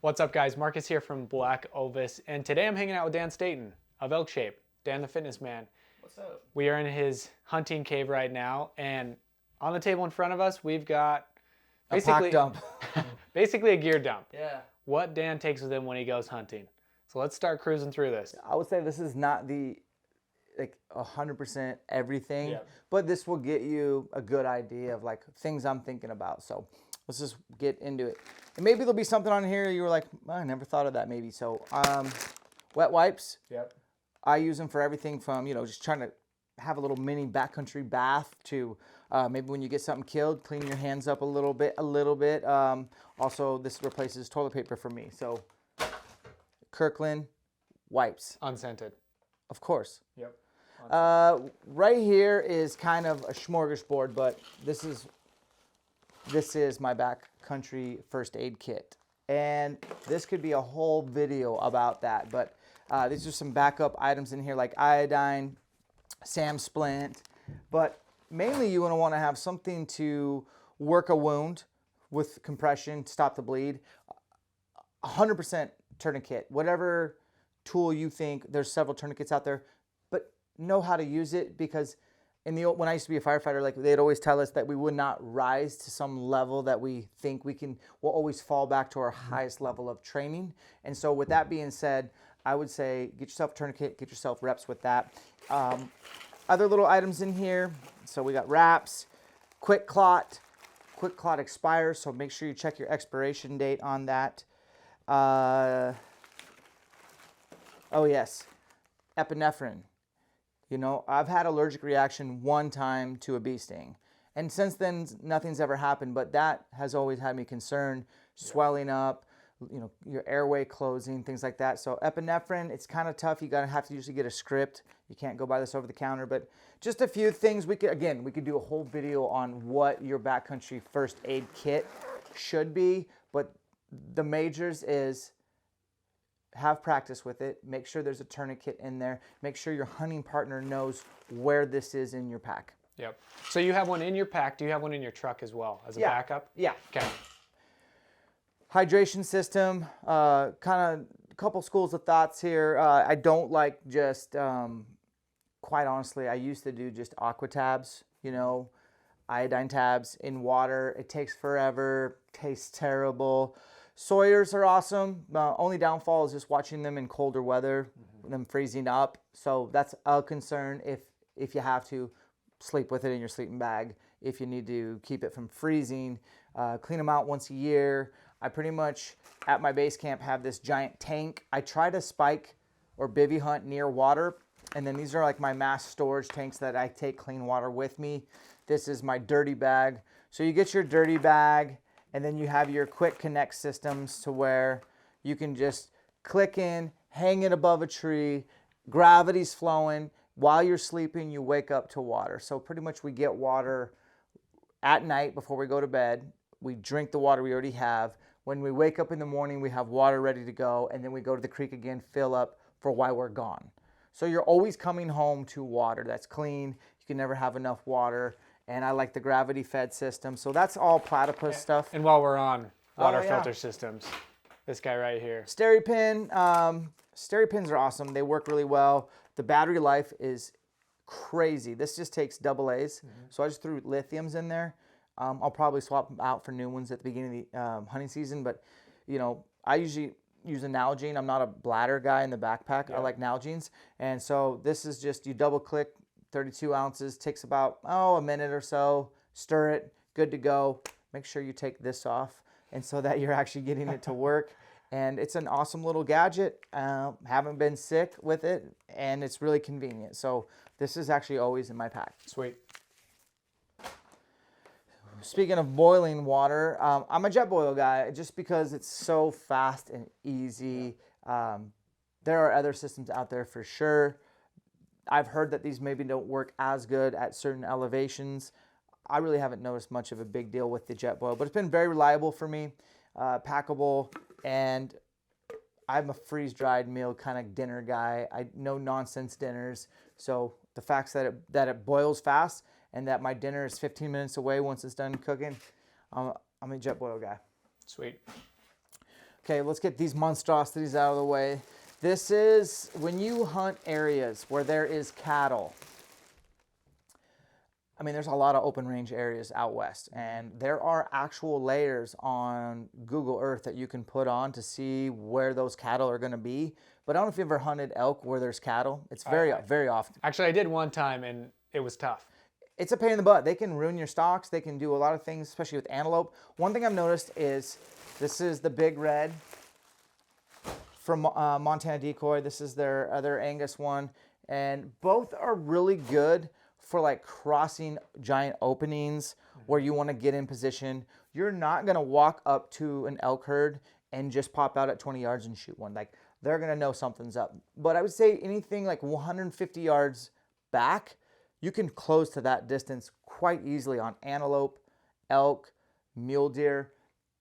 What's up, guys? Marcus here from BlackOvis, and today I'm hanging out with Dan Staton of Elkshape. Dan the fitness man. What's up? We are in his hunting cave right now, and on the table in front of us, we've got basically a pack dump. basically a gear dump. Yeah. What Dan takes with him when he goes hunting. So let's start cruising through this. I would say this is not the 100% everything, Yeah. but this will get you a good idea of like things I'm thinking about. So let's just get into it. And maybe there'll be something on here you were like, oh, I never thought of that maybe. So wet wipes. Yep. I use them for everything from, just trying to have a little mini backcountry bath to maybe when you get something killed, clean your hands up a little bit. Also, this replaces toilet paper for me. So Kirkland wipes. Unscented. Of course. Yep. Right here is kind of a smorgasbord, but this is my backcountry first aid kit. And this could be a whole video about that, but these are some backup items in here like iodine, Sam splint, but mainly you want to have something to work a wound with compression, stop the bleed. 100% tourniquet, whatever tool you think, there's several tourniquets out there, but know how to use it, because when I used to be a firefighter, like they'd always tell us that we would not rise to some level that we think we'll always fall back to our highest level of training. And so with that being said, I would say get yourself a tourniquet, get yourself reps with that. Other little items in here. So we got wraps, quick clot expires, so make sure you check your expiration date on that. Oh yes, epinephrine. I've had allergic reaction one time to a bee sting, and since then nothing's ever happened, but that has always had me concerned, swelling up, your airway closing, things like that. So epinephrine, it's kind of tough. You have to usually get a script. You can't go buy this over the counter, but just a few things. We could do a whole video on what your backcountry first aid kit should be, but the majors is have practice with it. Make sure there's a tourniquet in there. Make sure your hunting partner knows where this is in your pack. Yep. So you have one in your pack. Do you have one in your truck as well as a backup? Yeah. Okay. Hydration system, kind of a couple schools of thoughts here. I don't like just, quite honestly, I used to do just aqua tabs, iodine tabs in water. It takes forever, tastes terrible. Sawyers are awesome. Only downfall is just watching them in colder weather, them freezing up. So that's a concern if you have to sleep with it in your sleeping bag. If you need to keep it from freezing, clean them out once a year. I pretty much, at my base camp, have this giant tank. I try to spike or bivvy hunt near water, and then these are like my mass storage tanks that I take clean water with me. This is my dirty bag. So you get your dirty bag, and then you have your quick connect systems to where you can just click in, hang it above a tree, gravity's flowing. While you're sleeping, you wake up to water. So pretty much we get water at night before we go to bed. We drink the water we already have. When we wake up in the morning, we have water ready to go, and then we go to the creek again, fill up for while we're gone. So you're always coming home to water that's clean. You can never have enough water. And I like the gravity fed system. So that's all platypus stuff. And while we're on water yeah. filter systems, this guy right here. SteriPen. SteriPens are awesome. They work really well. The battery life is crazy. This just takes AA's. So I just threw lithiums in there. I'll probably swap them out for new ones at the beginning of the hunting season. But, I usually use a Nalgene. I'm not a bladder guy in the backpack. Yeah. I like Nalgenes. And so this is just, you double click, 32 ounces, takes about, a minute or so. Stir it, good to go. Make sure you take this off, and so that you're actually getting it to work. And it's an awesome little gadget. Haven't been sick with it, and it's really convenient. So this is actually always in my pack. Sweet. Speaking of boiling water, I'm a JetBoil guy just because it's so fast and easy. There are other systems out there for sure. I've heard that these maybe don't work as good at certain elevations. I really haven't noticed much of a big deal with the JetBoil, but it's been very reliable for me, packable, and I'm a freeze-dried meal kind of dinner guy. No nonsense dinners. So the fact that it boils fast and that my dinner is 15 minutes away once it's done cooking, I'm a JetBoil guy. Sweet. Okay, let's get these monstrosities out of the way. This is when you hunt areas where there is cattle. I mean, there's a lot of open range areas out west, and there are actual layers on Google Earth that you can put on to see where those cattle are going to be. But I don't know if you've ever hunted elk where there's cattle. It's very often. Actually, I did one time, and it was tough. It's a pain in the butt. They can ruin your stocks. They can do a lot of things, especially with antelope. One thing I've noticed is this is the big red from Montana Decoy. This is their other Angus one, and both are really good for like crossing giant openings where you want to get in position. You're not going to walk up to an elk herd and just pop out at 20 yards and shoot one. Like, they're going to know something's up. But I would say anything like 150 yards back, you can close to that distance quite easily on antelope, elk, mule deer,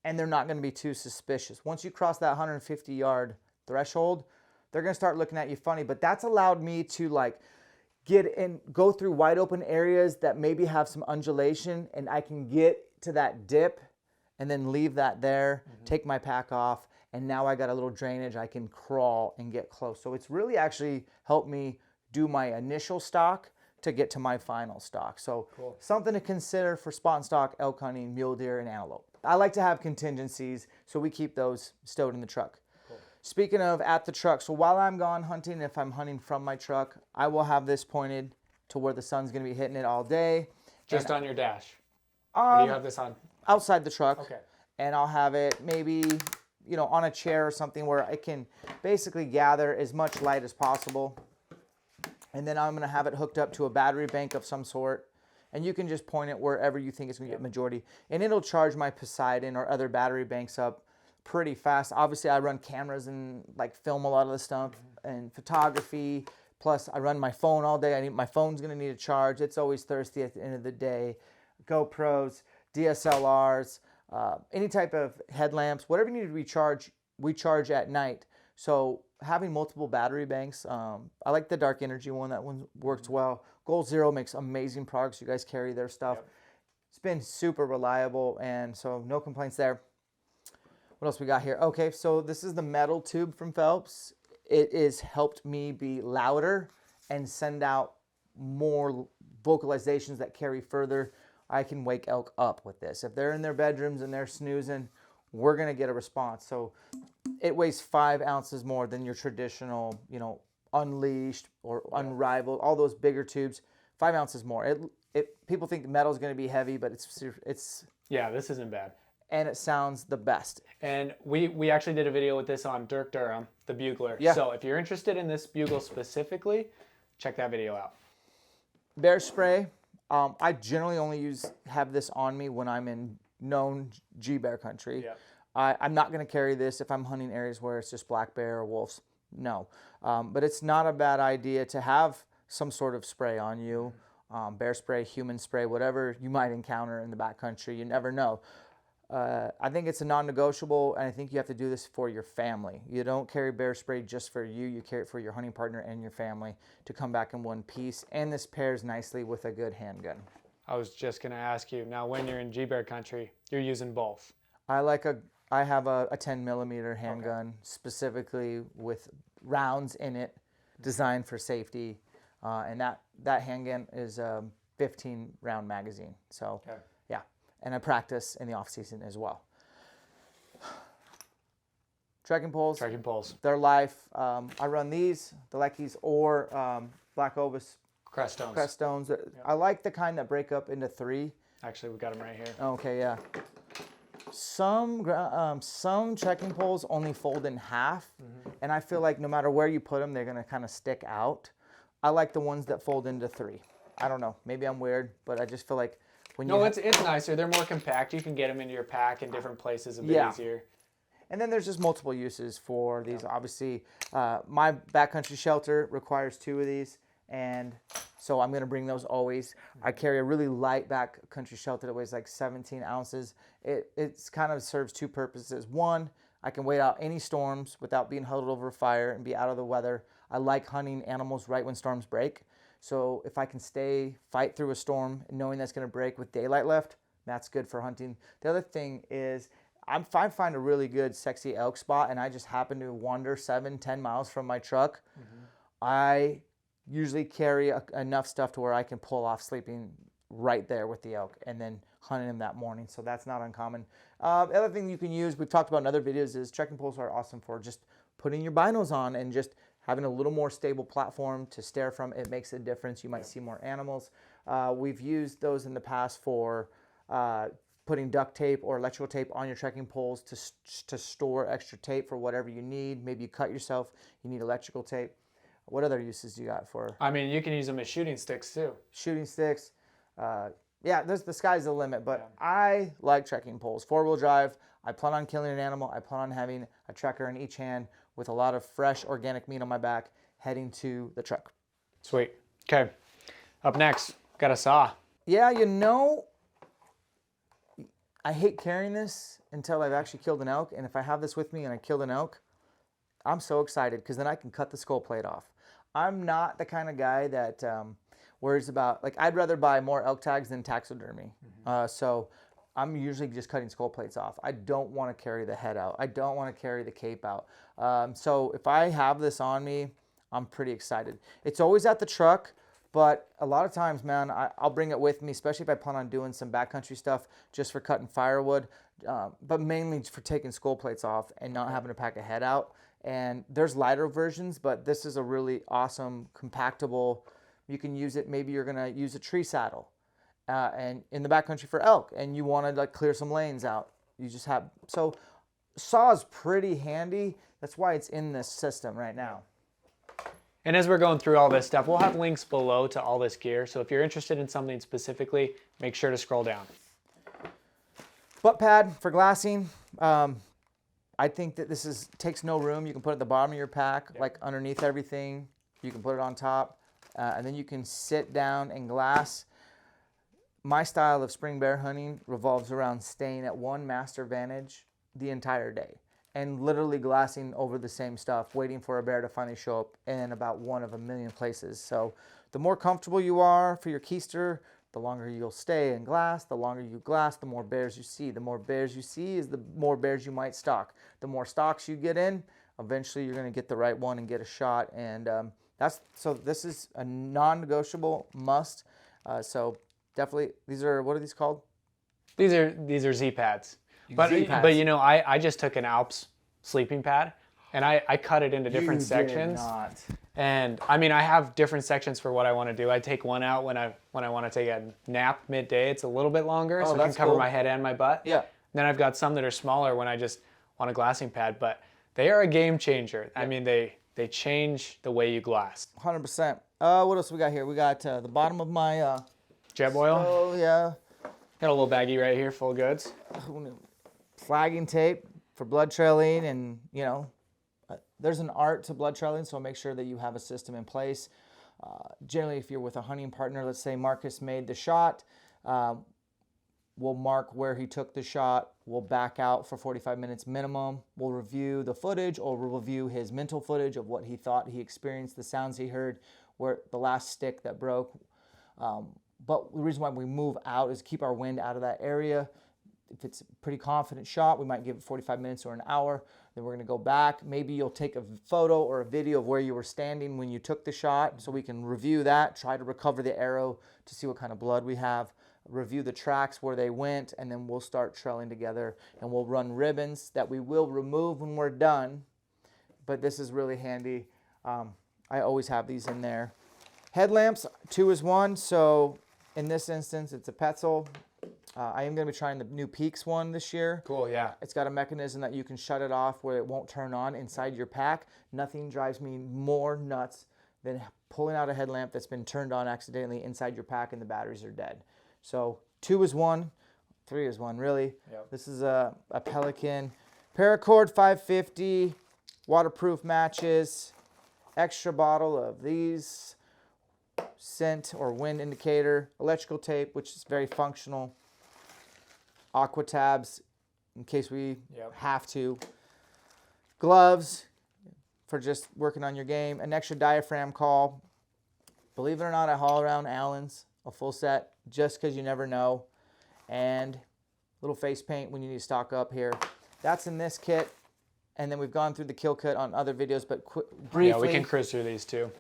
and they're not going to be too suspicious. Once you cross that 150 yard threshold, they're going to start looking at you funny. But that's allowed me to like get in, go through wide open areas that maybe have some undulation, and I can get to that dip and then leave that there, take my pack off, and now I got a little drainage. I can crawl and get close. So it's really actually helped me do my initial stock to get to my final stock. So something to consider for spot and stock elk hunting, mule deer, and antelope. I like to have contingencies, so we keep those stowed in the truck. Speaking of at the truck, so while I'm gone hunting, if I'm hunting from my truck, I will have this pointed to where the sun's going to be hitting it all day. Just on your dash? Or do you have this on? Outside the truck. Okay. And I'll have it maybe, you know, on a chair or something where I can basically gather as much light as possible. And then I'm going to have it hooked up to a battery bank of some sort. And you can just point it wherever you think it's going to get majority. And it'll charge my Poseidon or other battery banks up pretty fast. Obviously, I run cameras and like film a lot of the stuff and photography. Plus, I run my phone all day. My phone's going to need a charge. It's always thirsty at the end of the day. GoPros, DSLRs, any type of headlamps, whatever you need to recharge, we charge at night. So having multiple battery banks, I like the Dark Energy one. That one works well. Goal Zero makes amazing products. You guys carry their stuff. It's been super reliable, and so no complaints there. What else we got here? Okay, so this is the metal tube from Phelps. It has helped me be louder and send out more vocalizations that carry further. I can wake elk up with this. If they're in their bedrooms and they're snoozing, we're going to get a response. So it weighs 5 ounces more than your traditional, you know, Unleashed or Unrivaled, all those bigger tubes. 5 ounces more. People think metal is going to be heavy, but it's yeah, this isn't bad. And it sounds the best. And we actually did a video with this on Dirk Durham, the bugler. Yeah. So if you're interested in this bugle specifically, check that video out. Bear spray. I generally only have this on me when I'm in known G-bear country. Yeah. I'm not going to carry this if I'm hunting areas where it's just black bear or wolves. No. But it's not a bad idea to have some sort of spray on you. Bear spray, human spray, whatever you might encounter in the backcountry. You never know. I think it's a non-negotiable, and I think you have to do this for your family. You don't carry bear spray just for you. You carry it for your hunting partner and your family to come back in one piece. And this pairs nicely with a good handgun. I was just going to ask you, now when you're in G-bear country, you're using both. I have a 10 millimeter handgun specifically with rounds in it, designed for safety. And that handgun is a 15 round magazine. So yeah. And I practice in the off season as well. Trekking poles. Trekking poles. They're life. I run these, the Leckies or BlackOvis Crest stones. Crest stones. I like the kind that break up into 3. Actually, we got them right here. Okay, yeah. Some trekking poles only fold in half, and I feel like no matter where you put them, they're gonna kind of stick out. I like the ones that fold into 3. I don't know. Maybe I'm weird, but I just feel like it's nicer. They're more compact. You can get them into your pack in different places a bit easier. And then there's just multiple uses for these. Obviously, my backcountry shelter requires 2 of these, and so I'm going to bring those always. I carry a really light backcountry shelter that weighs like 17 ounces. It's kind of serves 2 purposes. One, I can wait out any storms without being huddled over a fire and be out of the weather. I like hunting animals right when storms break. So if I can fight through a storm knowing that's going to break with daylight left, that's good for hunting. The other thing is I find a really good sexy elk spot and I just happen to wander 7-10 miles from my truck, I usually carry enough stuff to where I can pull off sleeping right there with the elk and then hunting him that morning. So that's not uncommon. The other thing you can use, we've talked about in other videos, is trekking poles are awesome for just putting your binos on and just having a little more stable platform to stare from. It makes a difference. You might see more animals. We've used those in the past for putting duct tape or electrical tape on your trekking poles to store extra tape for whatever you need. Maybe you cut yourself, you need electrical tape. What other uses do you got for? I mean, you can use them as shooting sticks too. Shooting sticks. Yeah, the sky's the limit, but I like trekking poles. 4-wheel drive. I plan on killing an animal. I plan on having a trekker in each hand with a lot of fresh organic meat on my back heading to the truck. Sweet. Okay. Up next, got a saw. Yeah, you know, I hate carrying this until I've actually killed an elk. And if I have this with me and I killed an elk, I'm so excited because then I can cut the skull plate off. I'm not the kind of guy that worries about, like, I'd rather buy more elk tags than taxidermy. So I'm usually just cutting skull plates off. I don't want to carry the head out. I don't want to carry the cape out. So if I have this on me, I'm pretty excited. It's always at the truck, but a lot of times, man, I'll bring it with me, especially if I plan on doing some backcountry stuff just for cutting firewood, but mainly for taking skull plates off and not having to pack a head out. And there's lighter versions, but this is a really awesome, compactable. You can use it, maybe you're going to use a tree saddle and in the backcountry for elk, and you want to like clear some lanes out. You just have, so saw is pretty handy. That's why it's in this system right now. And as we're going through all this stuff, we'll have links below to all this gear. So if you're interested in something specifically, make sure to scroll down. Butt pad for glassing. I think that this takes no room. You can put it at the bottom of your pack, like underneath everything. You can put it on top, and then you can sit down and glass. My style of spring bear hunting revolves around staying at one master vantage the entire day and literally glassing over the same stuff, waiting for a bear to finally show up in about one of a million places. So the more comfortable you are for your keister, the longer you'll stay and glass. The longer you glass, the more bears you see. The more bears you see is the more bears you might stalk. The more stalks you get in, eventually you're going to get the right one and get a shot. And so this is a non-negotiable must. So definitely, these are, what are these called? These are Z pads. But you know, I just took an Alps sleeping pad and I cut it into different sections. And I mean, I have different sections for what I want to do. I take one out when I want to take a nap midday. It's a little bit longer, so I can cover my head and my butt. Yeah. Then I've got some that are smaller when I just want a glassing pad, but they are a game changer. I mean, they change the way you glass. 100%. What else we got here? We got the bottom of my jet oil. Oh yeah. Got a little baggie right here full of goods. Flagging tape for blood trailing, and you know, there's an art to blood trailing, so make sure that you have a system in place. Generally, if you're with a hunting partner, let's say Marcus made the shot, we'll mark where he took the shot. We'll back out for 45 minutes minimum. We'll review the footage, or we'll review his mental footage of what he thought he experienced, the sounds he heard, where the last stick that broke. But the reason why we move out is keep our wind out of that area. If it's a pretty confident shot, we might give it 45 minutes or an hour. Then we're going to go back. Maybe you'll take a photo or a video of where you were standing when you took the shot, so we can review that, try to recover the arrow to see what kind of blood we have, review the tracks where they went, and then we'll start trailing together, and we'll run ribbons that we will remove when we're done. But this is really handy. I always have these in there. Headlamps, 2 is 1, so in this instance, it's a Petzl. I am going to be trying the new Peaks one this year. Cool, yeah. It's got a mechanism that you can shut it off where it won't turn on inside your pack. Nothing drives me more nuts than pulling out a headlamp that's been turned on accidentally inside your pack and the batteries are dead. So 2 is 1, 3 is 1, really. Yep. This is a Pelican. Paracord 550, waterproof matches, extra bottle of these, scent or wind indicator, electrical tape, which is very functional, aqua tabs in case we have to, gloves for just working on your game, an extra diaphragm call. Believe it or not, I haul around Allen's, a full set, just because you never know, and little face paint when you need to stock up here. That's in this kit. And then we've gone through the kill kit on other videos, but briefly. Yeah, we can cruise through these too.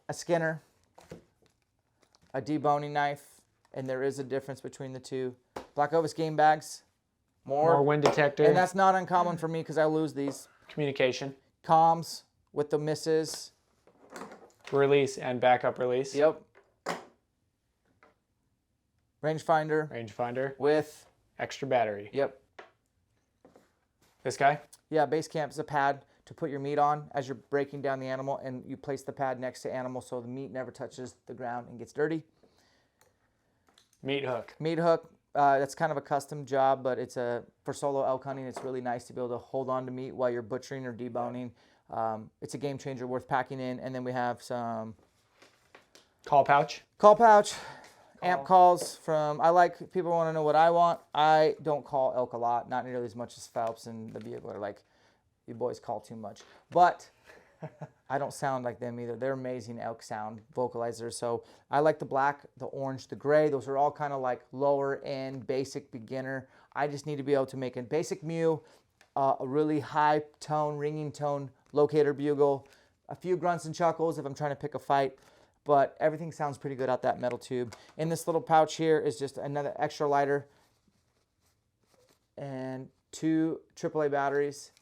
A skinner, a deboning knife, and there is a difference between the two. BlackOvis game bags. More wind detector. And that's not uncommon for me because I lose these. Communication. Comms with the misses. Release and backup release. Yep. Rangefinder. Rangefinder. With extra battery. Yep. This guy? Yeah, base camp is a pad to put your meat on as you're breaking down the animal, and you place the pad next to animal so the meat never touches the ground and gets dirty. Meat hook. Meat hook. That's kind of a custom job, but it's for solo elk hunting. It's really nice to be able to hold on to meat while you're butchering or deboning. It's a game changer worth packing in. And then we have some call pouch. Call pouch. Amp calls from, people want to know what I want. I don't call elk a lot, not nearly as much as Phelps and the Bugler. Like, you boys call too much. But I don't sound like them either. They're amazing elk sound vocalizers. So I like the black, the orange, the gray. Those are all kind of like lower end, basic beginner. I just need to be able to make a basic mew, a really high tone, ringing tone locator bugle, a few grunts and chuckles if I'm trying to pick a fight. But everything sounds pretty good out that metal tube. In this little pouch here is just another extra lighter and 2 AAA batteries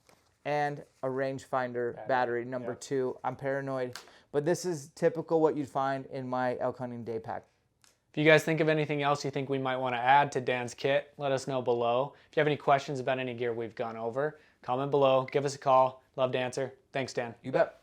and a rangefinder battery number 2. I'm paranoid, but this is typical what you'd find in my elk hunting day pack. If you guys think of anything else you think we might want to add to Dan's kit, let us know below. If you have any questions about any gear we've gone over, comment below, give us a call. Love to answer. Thanks, Dan. You bet.